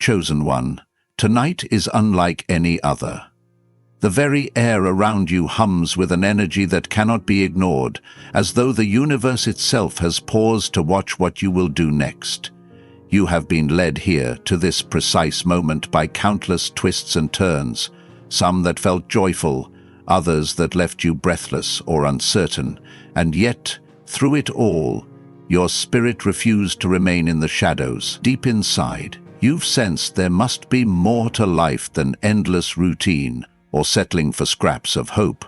chosen one, tonight is unlike any other. The very air around you hums with an energy that cannot be ignored, as though the universe itself has paused to watch what you will do next. You have been led here to this precise moment by countless twists and turns, some that felt joyful, others that left you breathless or uncertain, and yet, through it all, your spirit refused to remain in the shadows. Deep inside, you've sensed there must be more to life than endless routine or settling for scraps of hope.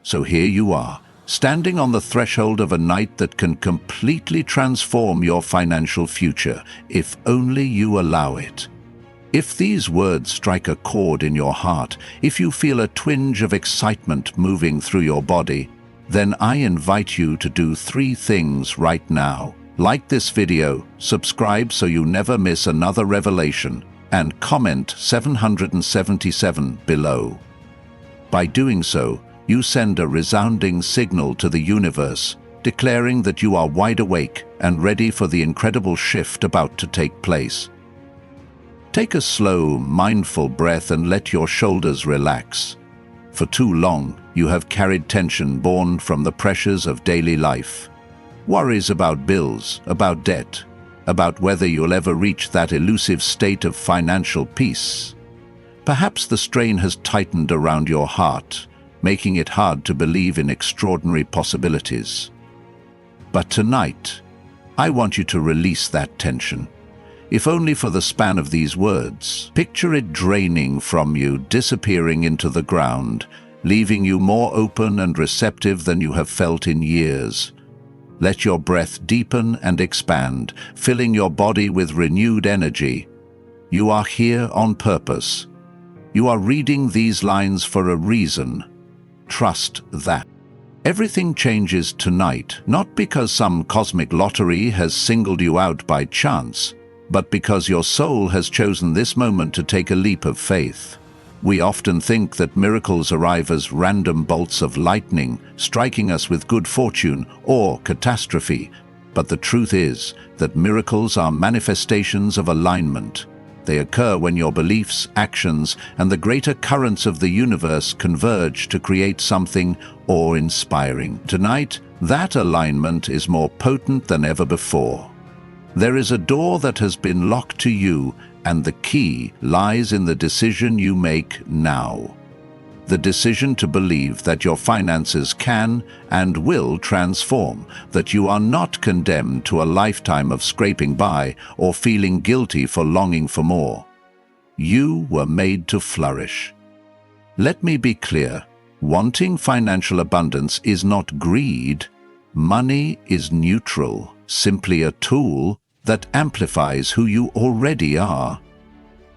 So here you are, standing on the threshold of a night that can completely transform your financial future, if only you allow it. If these words strike a chord in your heart, if you feel a twinge of excitement moving through your body, then I invite you to do 3 things right now. Like this video, subscribe so you never miss another revelation, and comment 777 below. By doing so, you send a resounding signal to the universe, declaring that you are wide awake and ready for the incredible shift about to take place. Take a slow, mindful breath and let your shoulders relax. For too long, you have carried tension born from the pressures of daily life. Worries about bills, about debt, about whether you'll ever reach that elusive state of financial peace. Perhaps the strain has tightened around your heart, making it hard to believe in extraordinary possibilities. But tonight, I want you to release that tension. If only for the span of these words. Picture it draining from you, disappearing into the ground, leaving you more open and receptive than you have felt in years. Let your breath deepen and expand, filling your body with renewed energy. You are here on purpose. You are reading these lines for a reason. Trust that. Everything changes tonight, not because some cosmic lottery has singled you out by chance, but because your soul has chosen this moment to take a leap of faith. We often think that miracles arrive as random bolts of lightning, striking us with good fortune or catastrophe, but the truth is that miracles are manifestations of alignment. They occur when your beliefs, actions, and the greater currents of the universe converge to create something awe-inspiring. Tonight, that alignment is more potent than ever before. There is a door that has been locked to you, and the key lies in the decision you make now. The decision to believe that your finances can and will transform, that you are not condemned to a lifetime of scraping by or feeling guilty for longing for more. You were made to flourish. Let me be clear, wanting financial abundance is not greed. Money is neutral, simply a tool that amplifies who you already are.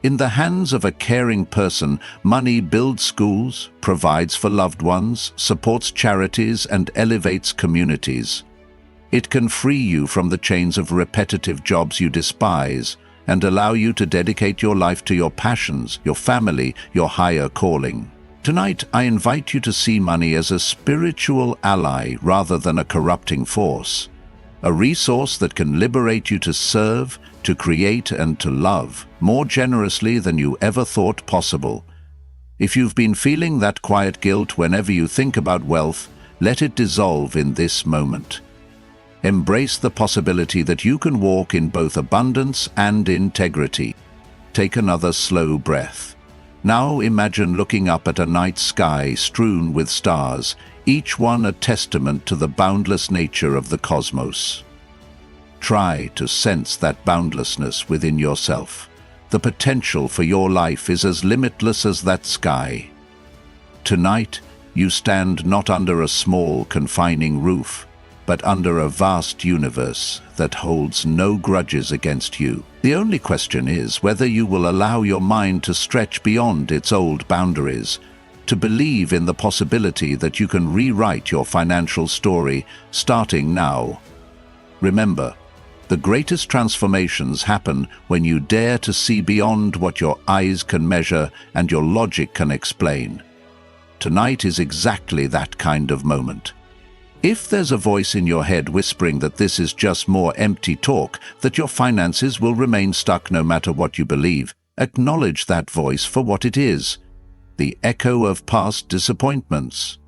In the hands of a caring person, money builds schools, provides for loved ones, supports charities, and elevates communities. It can free you from the chains of repetitive jobs you despise and allow you to dedicate your life to your passions, your family, your higher calling. Tonight, I invite you to see money as a spiritual ally rather than a corrupting force. A resource that can liberate you to serve, to create, and to love more generously than you ever thought possible. If you've been feeling that quiet guilt whenever you think about wealth, let it dissolve in this moment. Embrace the possibility that you can walk in both abundance and integrity. Take another slow breath. Now imagine looking up at a night sky strewn with stars, each one a testament to the boundless nature of the cosmos. Try to sense that boundlessness within yourself. The potential for your life is as limitless as that sky. Tonight, you stand not under a small, confining roof, but under a vast universe that holds no grudges against you. The only question is whether you will allow your mind to stretch beyond its old boundaries, to believe in the possibility that you can rewrite your financial story starting now. Remember, the greatest transformations happen when you dare to see beyond what your eyes can measure and your logic can explain. Tonight is exactly that kind of moment. If there's a voice in your head whispering that this is just more empty talk, that your finances will remain stuck no matter what you believe, Acknowledge that voice for what it is, the echo of past disappointments.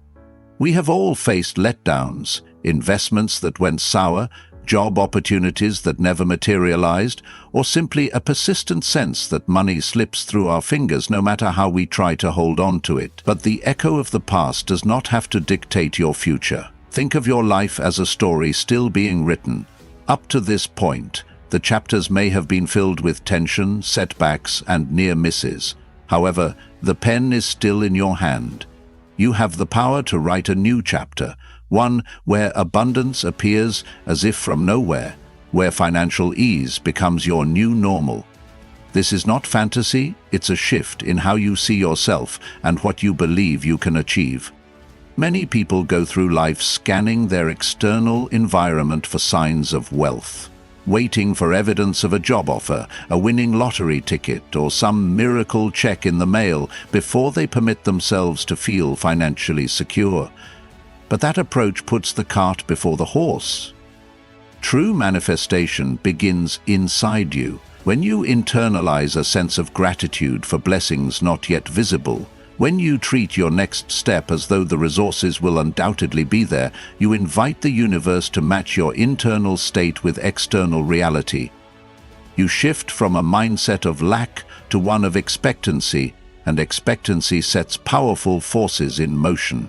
We have all faced letdowns, investments that went sour, job opportunities that never materialized, or simply a persistent sense that money slips through our fingers no matter how we try to hold on to it. But the echo of the past does not have to dictate your future. Think of your life as a story still being written. Up to this point, the chapters may have been filled with tension, setbacks, and near misses. However, the pen is still in your hand. You have the power to write a new chapter, one where abundance appears as if from nowhere, where financial ease becomes your new normal. This is not fantasy, it's a shift in how you see yourself and what you believe you can achieve. Many people go through life scanning their external environment for signs of wealth, waiting for evidence of a job offer, a winning lottery ticket, or some miracle check in the mail before they permit themselves to feel financially secure. But that approach puts the cart before the horse. True manifestation begins inside you. When you internalize a sense of gratitude for blessings not yet visible, when you treat your next step as though the resources will undoubtedly be there, you invite the universe to match your internal state with external reality. You shift from a mindset of lack to one of expectancy, and expectancy sets powerful forces in motion.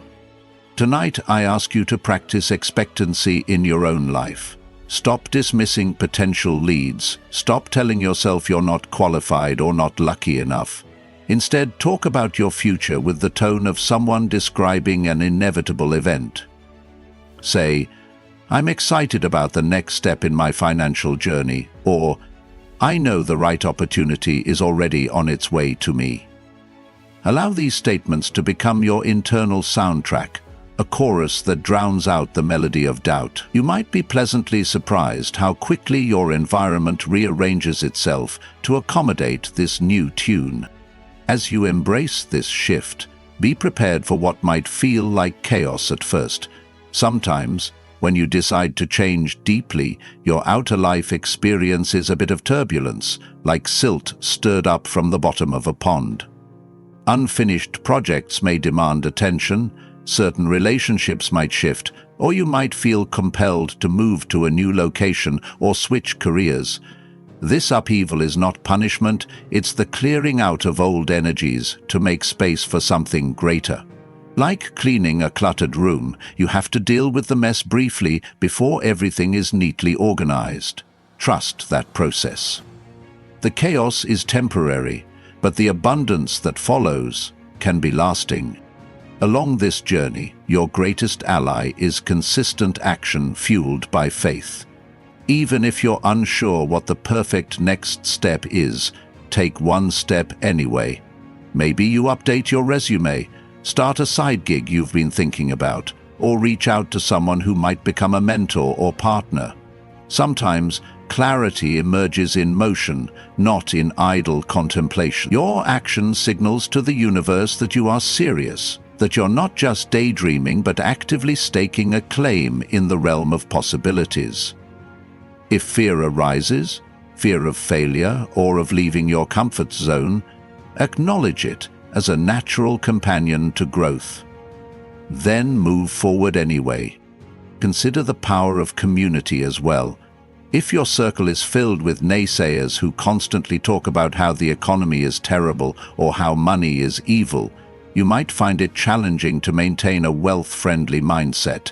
Tonight, I ask you to practice expectancy in your own life. Stop dismissing potential leads. Stop telling yourself you're not qualified or not lucky enough. Instead, talk about your future with the tone of someone describing an inevitable event. Say, "I'm excited about the next step in my financial journey," or "I know the right opportunity is already on its way to me." Allow these statements to become your internal soundtrack, a chorus that drowns out the melody of doubt. You might be pleasantly surprised how quickly your environment rearranges itself to accommodate this new tune. As you embrace this shift, be prepared for what might feel like chaos at first. Sometimes, when you decide to change deeply, your outer life experiences a bit of turbulence, like silt stirred up from the bottom of a pond. Unfinished projects may demand attention, certain relationships might shift, or you might feel compelled to move to a new location or switch careers. This upheaval is not punishment, it's the clearing out of old energies to make space for something greater. Like cleaning a cluttered room, you have to deal with the mess briefly before everything is neatly organized. Trust that process. The chaos is temporary, but the abundance that follows can be lasting. Along this journey, your greatest ally is consistent action fueled by faith. Even if you're unsure what the perfect next step is, take one step anyway. Maybe you update your resume, start a side gig you've been thinking about, or reach out to someone who might become a mentor or partner. Sometimes, clarity emerges in motion, not in idle contemplation. Your action signals to the universe that you are serious, that you're not just daydreaming but actively staking a claim in the realm of possibilities. If fear arises, fear of failure or of leaving your comfort zone, acknowledge it as a natural companion to growth. Then move forward anyway. Consider the power of community as well. If your circle is filled with naysayers who constantly talk about how the economy is terrible or how money is evil, you might find it challenging to maintain a wealth-friendly mindset.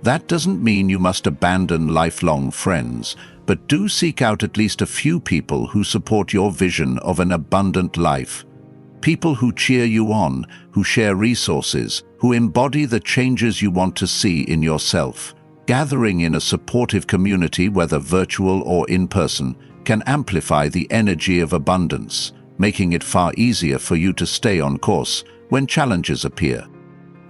That doesn't mean you must abandon lifelong friends, but do seek out at least a few people who support your vision of an abundant life. People who cheer you on, who share resources, who embody the changes you want to see in yourself. Gathering in a supportive community, whether virtual or in person, can amplify the energy of abundance, making it far easier for you to stay on course when challenges appear.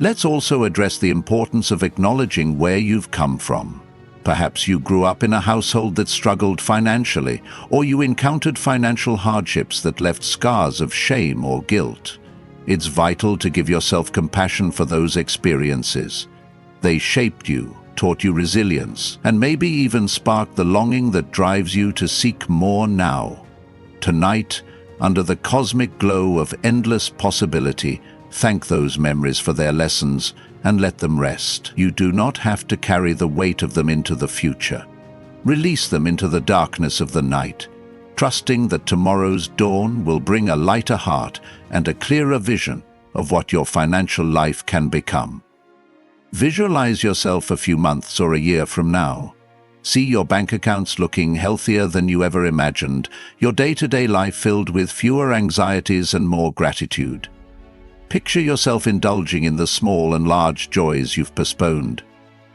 Let's also address the importance of acknowledging where you've come from. Perhaps you grew up in a household that struggled financially, or you encountered financial hardships that left scars of shame or guilt. It's vital to give yourself compassion for those experiences. They shaped you, taught you resilience, and maybe even sparked the longing that drives you to seek more now. Tonight, under the cosmic glow of endless possibility. Thank those memories for their lessons and let them rest. You do not have to carry the weight of them into the future. Release them into the darkness of the night, trusting that tomorrow's dawn will bring a lighter heart and a clearer vision of what your financial life can become. Visualize yourself a few months or a year from now. See your bank accounts looking healthier than you ever imagined, your day-to-day life filled with fewer anxieties and more gratitude. Picture yourself indulging in the small and large joys you've postponed,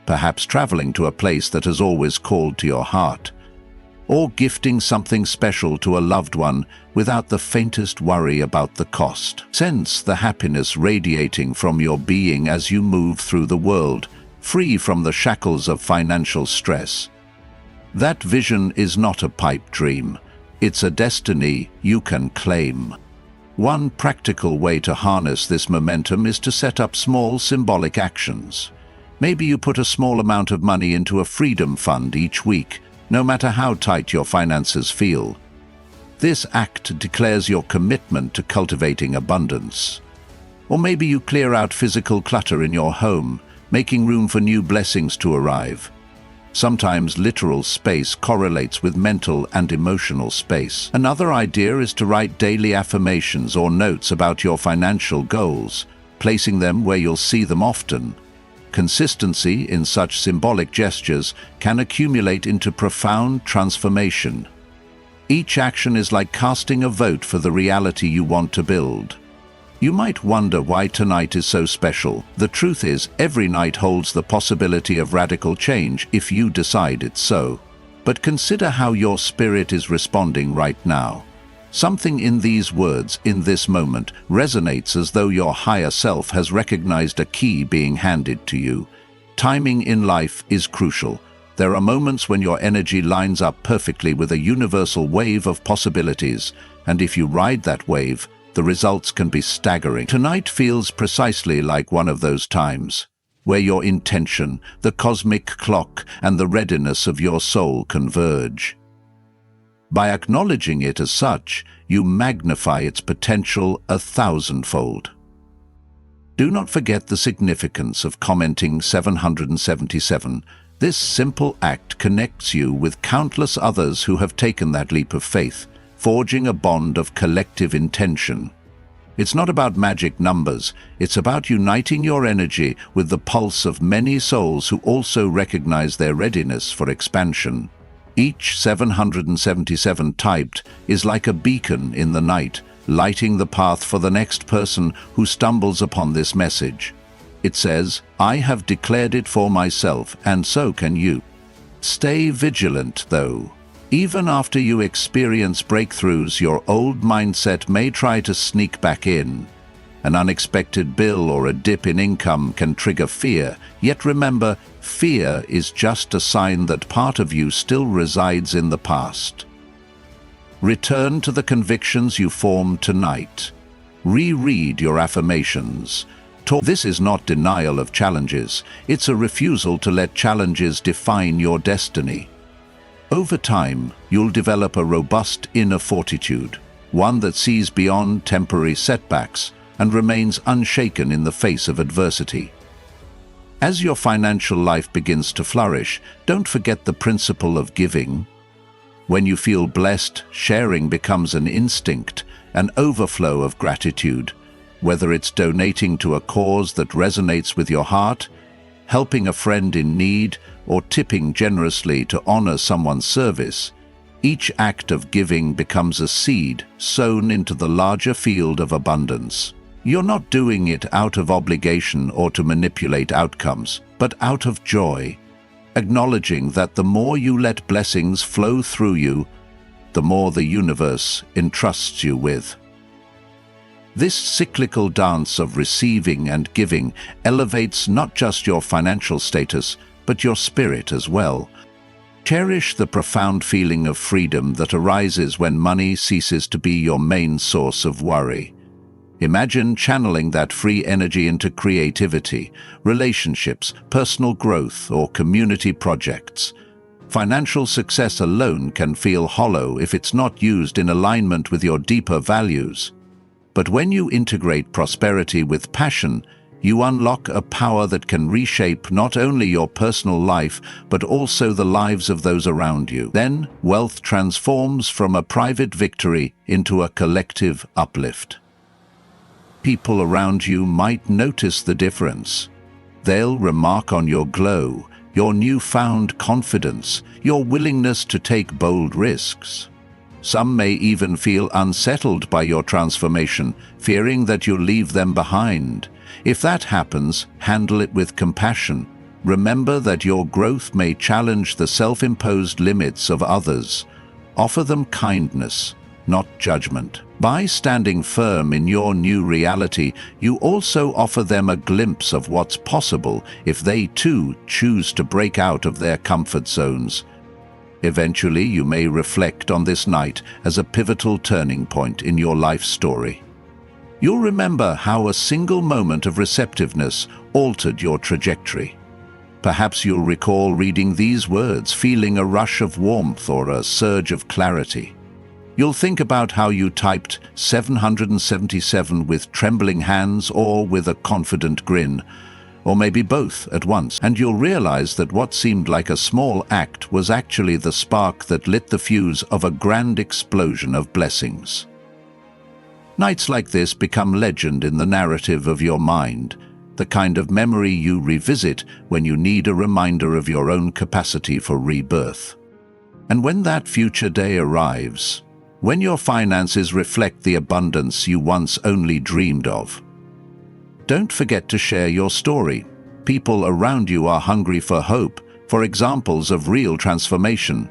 perhaps traveling to a place that has always called to your heart, or gifting something special to a loved one without the faintest worry about the cost. Sense the happiness radiating from your being as you move through the world, free from the shackles of financial stress. That vision is not a pipe dream. It's a destiny you can claim. One practical way to harness this momentum is to set up small symbolic actions. Maybe you put a small amount of money into a freedom fund each week, no matter how tight your finances feel. This act declares your commitment to cultivating abundance. Or maybe you clear out physical clutter in your home, making room for new blessings to arrive. Sometimes literal space correlates with mental and emotional space. Another idea is to write daily affirmations or notes about your financial goals, placing them where you'll see them often. Consistency in such symbolic gestures can accumulate into profound transformation. Each action is like casting a vote for the reality you want to build. You might wonder why tonight is so special. The truth is, every night holds the possibility of radical change if you decide it's so. But consider how your spirit is responding right now. Something in these words, in this moment, resonates as though your higher self has recognized a key being handed to you. Timing in life is crucial. There are moments when your energy lines up perfectly with a universal wave of possibilities, and if you ride that wave, the results can be staggering. Tonight feels precisely like one of those times, where your intention, the cosmic clock, and the readiness of your soul converge. By acknowledging it as such, you magnify its potential 1,000-fold. Do not forget the significance of commenting 777. This simple act connects you with countless others who have taken that leap of faith, forging a bond of collective intention. It's not about magic numbers, it's about uniting your energy with the pulse of many souls who also recognize their readiness for expansion. Each 777 typed is like a beacon in the night, lighting the path for the next person who stumbles upon this message. It says, "I have declared it for myself, and so can you." Stay vigilant, though. Even after you experience breakthroughs, your old mindset may try to sneak back in. An unexpected bill or a dip in income can trigger fear, yet remember, fear is just a sign that part of you still resides in the past. Return to the convictions you formed tonight. Reread your affirmations. This is not denial of challenges, it's a refusal to let challenges define your destiny. Over time, you'll develop a robust inner fortitude, one that sees beyond temporary setbacks and remains unshaken in the face of adversity. As your financial life begins to flourish, don't forget the principle of giving. When you feel blessed, sharing becomes an instinct, an overflow of gratitude. Whether it's donating to a cause that resonates with your heart, helping a friend in need, or tipping generously to honor someone's service, each act of giving becomes a seed sown into the larger field of abundance. You're not doing it out of obligation or to manipulate outcomes, but out of joy, acknowledging that the more you let blessings flow through you, the more the universe entrusts you with. This cyclical dance of receiving and giving elevates not just your financial status, but your spirit as well. Cherish the profound feeling of freedom that arises when money ceases to be your main source of worry. Imagine channeling that free energy into creativity, relationships, personal growth, or community projects. Financial success alone can feel hollow if it's not used in alignment with your deeper values. But when you integrate prosperity with passion, you unlock a power that can reshape not only your personal life, but also the lives of those around you. Then, wealth transforms from a private victory into a collective uplift. People around you might notice the difference. They'll remark on your glow, your newfound confidence, your willingness to take bold risks. Some may even feel unsettled by your transformation, fearing that you'll leave them behind. If that happens, handle it with compassion. Remember that your growth may challenge the self-imposed limits of others. Offer them kindness, not judgment. By standing firm in your new reality, you also offer them a glimpse of what's possible if they too choose to break out of their comfort zones. Eventually, you may reflect on this night as a pivotal turning point in your life story. You'll remember how a single moment of receptiveness altered your trajectory. Perhaps you'll recall reading these words, feeling a rush of warmth or a surge of clarity. You'll think about how you typed 777 with trembling hands or with a confident grin, or maybe both at once, and you'll realize that what seemed like a small act was actually the spark that lit the fuse of a grand explosion of blessings. Nights like this become legend in the narrative of your mind, the kind of memory you revisit when you need a reminder of your own capacity for rebirth. And when that future day arrives, when your finances reflect the abundance you once only dreamed of, don't forget to share your story. People around you are hungry for hope, for examples of real transformation.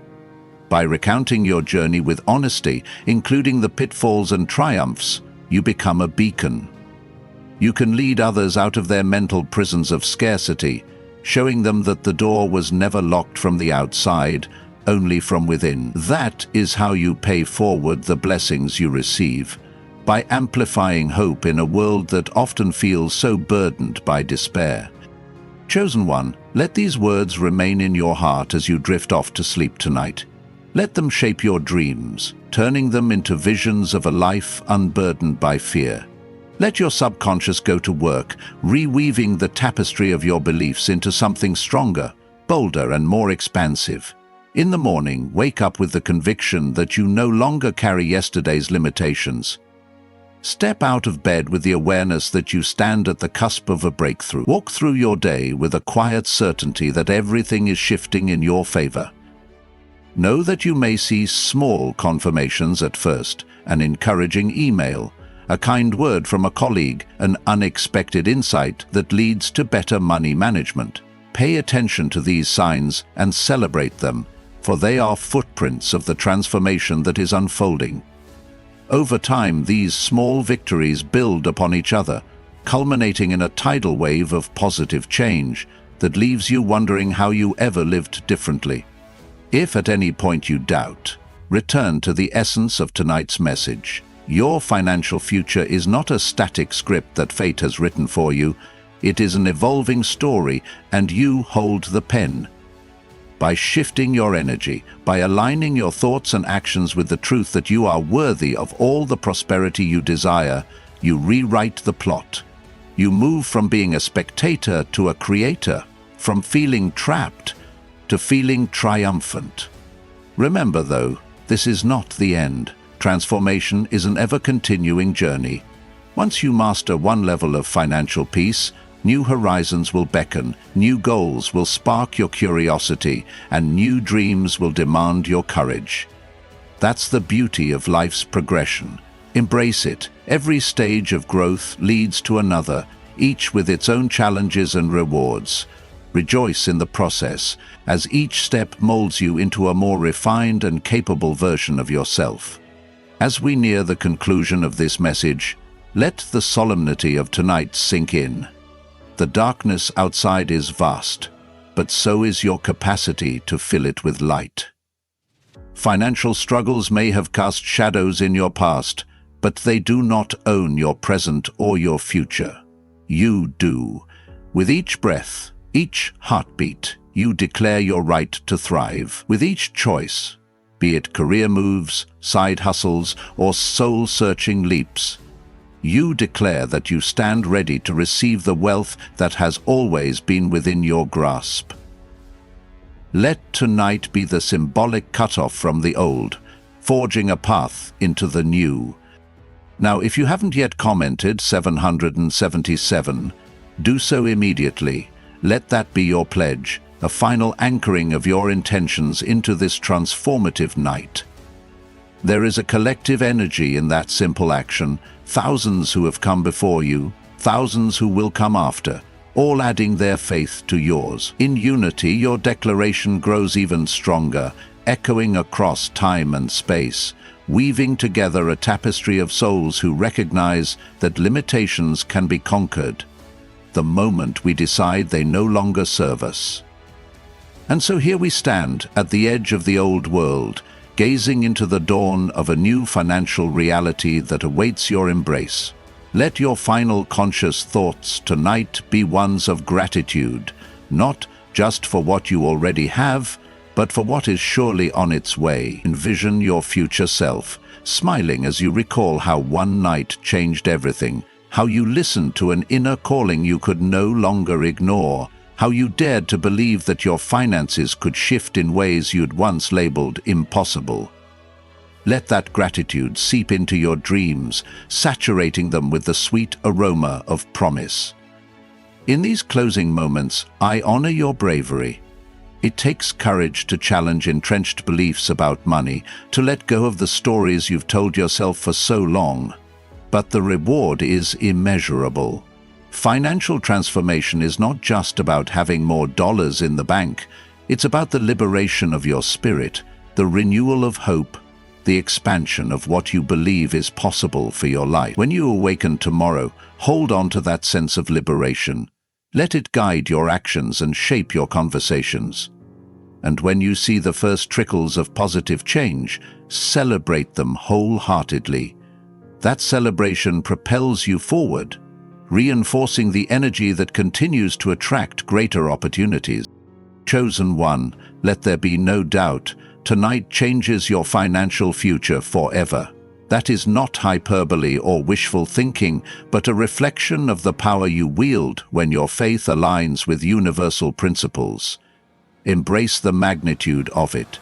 By recounting your journey with honesty, including the pitfalls and triumphs, you become a beacon. You can lead others out of their mental prisons of scarcity, showing them that the door was never locked from the outside, only from within. That is how you pay forward the blessings you receive, by amplifying hope in a world that often feels so burdened by despair. Chosen one, let these words remain in your heart as you drift off to sleep tonight. Let them shape your dreams, turning them into visions of a life unburdened by fear. Let your subconscious go to work, reweaving the tapestry of your beliefs into something stronger, bolder, and more expansive. In the morning, wake up with the conviction that you no longer carry yesterday's limitations. Step out of bed with the awareness that you stand at the cusp of a breakthrough. Walk through your day with a quiet certainty that everything is shifting in your favor. Know that you may see small confirmations at first, an encouraging email, a kind word from a colleague, an unexpected insight that leads to better money management. Pay attention to these signs and celebrate them, for they are footprints of the transformation that is unfolding. Over time, these small victories build upon each other, culminating in a tidal wave of positive change that leaves you wondering how you ever lived differently. If at any point you doubt, return to the essence of tonight's message. Your financial future is not a static script that fate has written for you. It is an evolving story, and you hold the pen. By shifting your energy, by aligning your thoughts and actions with the truth that you are worthy of all the prosperity you desire, you rewrite the plot. You move from being a spectator to a creator, from feeling trapped to feeling triumphant. Remember, though, this is not the end. Transformation is an ever-continuing journey. Once you master one level of financial peace, new horizons will beckon, new goals will spark your curiosity, and new dreams will demand your courage. That's the beauty of life's progression. Embrace it. Every stage of growth leads to another, each with its own challenges and rewards. Rejoice in the process, as each step molds you into a more refined and capable version of yourself. As we near the conclusion of this message, let the solemnity of tonight sink in. The darkness outside is vast, but so is your capacity to fill it with light. Financial struggles may have cast shadows in your past, but they do not own your present or your future. You do. With each breath, each heartbeat, you declare your right to thrive. With each choice, be it career moves, side hustles, or soul-searching leaps, you declare that you stand ready to receive the wealth that has always been within your grasp. Let tonight be the symbolic cutoff from the old, forging a path into the new. Now, if you haven't yet commented 777, do so immediately. Let that be your pledge, a final anchoring of your intentions into this transformative night. There is a collective energy in that simple action, thousands who have come before you, thousands who will come after, all adding their faith to yours. In unity, your declaration grows even stronger, echoing across time and space, weaving together a tapestry of souls who recognize that limitations can be conquered the moment we decide they no longer serve us. And so here we stand at the edge of the old world, gazing into the dawn of a new financial reality that awaits your embrace. Let your final conscious thoughts tonight be ones of gratitude, not just for what you already have, but for what is surely on its way. Envision your future self, smiling as you recall how one night changed everything, how you listened to an inner calling you could no longer ignore, how you dared to believe that your finances could shift in ways you'd once labeled impossible. Let that gratitude seep into your dreams, saturating them with the sweet aroma of promise. In these closing moments, I honor your bravery. It takes courage to challenge entrenched beliefs about money, to let go of the stories you've told yourself for so long. But the reward is immeasurable. Financial transformation is not just about having more dollars in the bank. It's about the liberation of your spirit, the renewal of hope, the expansion of what you believe is possible for your life. When you awaken tomorrow, hold on to that sense of liberation. Let it guide your actions and shape your conversations. And when you see the first trickles of positive change, celebrate them wholeheartedly. That celebration propels you forward, reinforcing the energy that continues to attract greater opportunities. Chosen one, let there be no doubt, tonight changes your financial future forever. That is not hyperbole or wishful thinking, but a reflection of the power you wield when your faith aligns with universal principles. Embrace the magnitude of it.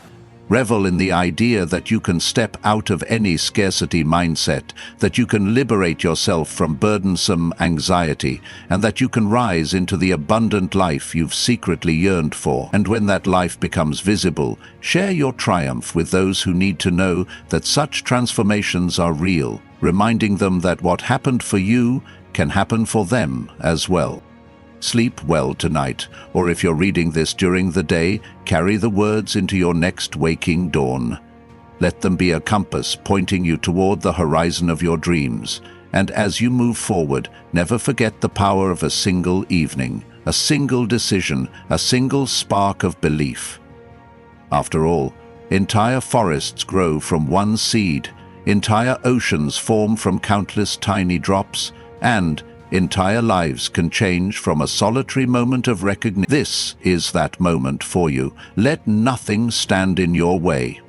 Revel in the idea that you can step out of any scarcity mindset, that you can liberate yourself from burdensome anxiety, and that you can rise into the abundant life you've secretly yearned for. And when that life becomes visible, share your triumph with those who need to know that such transformations are real, reminding them that what happened for you can happen for them as well. Sleep well tonight, or if you're reading this during the day, carry the words into your next waking dawn. Let them be a compass pointing you toward the horizon of your dreams. And as you move forward, never forget the power of a single evening, a single decision, a single spark of belief. After all, entire forests grow from one seed, entire oceans form from countless tiny drops, and entire lives can change from a solitary moment of recognition. This is that moment for you. Let nothing stand in your way.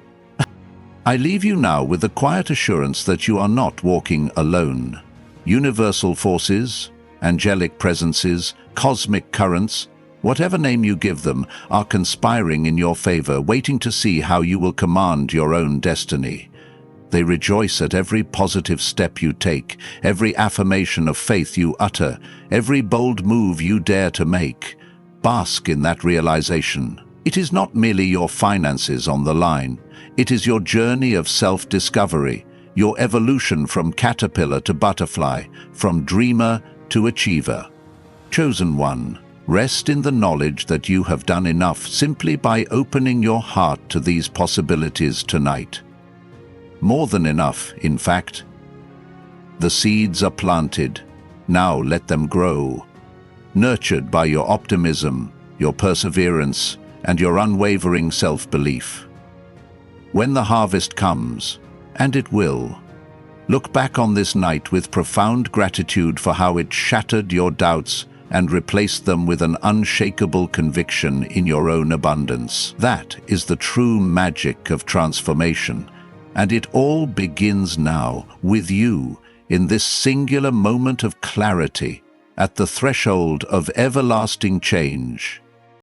I leave you now with the quiet assurance that you are not walking alone. Universal forces, angelic presences, cosmic currents, whatever name you give them, are conspiring in your favor, waiting to see how you will command your own destiny. They rejoice at every positive step you take, every affirmation of faith you utter, every bold move you dare to make. Bask in that realization. It is not merely your finances on the line. It is your journey of self-discovery, your evolution from caterpillar to butterfly, from dreamer to achiever. Chosen one, rest in the knowledge that you have done enough simply by opening your heart to these possibilities tonight. More than enough, in fact. The seeds are planted. Now let them grow. Nurtured by your optimism, your perseverance, and your unwavering self-belief. When the harvest comes, and it will, look back on this night with profound gratitude for how it shattered your doubts and replace them with an unshakable conviction in your own abundance. That is the true magic of transformation. And it all begins now with you, in this singular moment of clarity, at the threshold of everlasting change.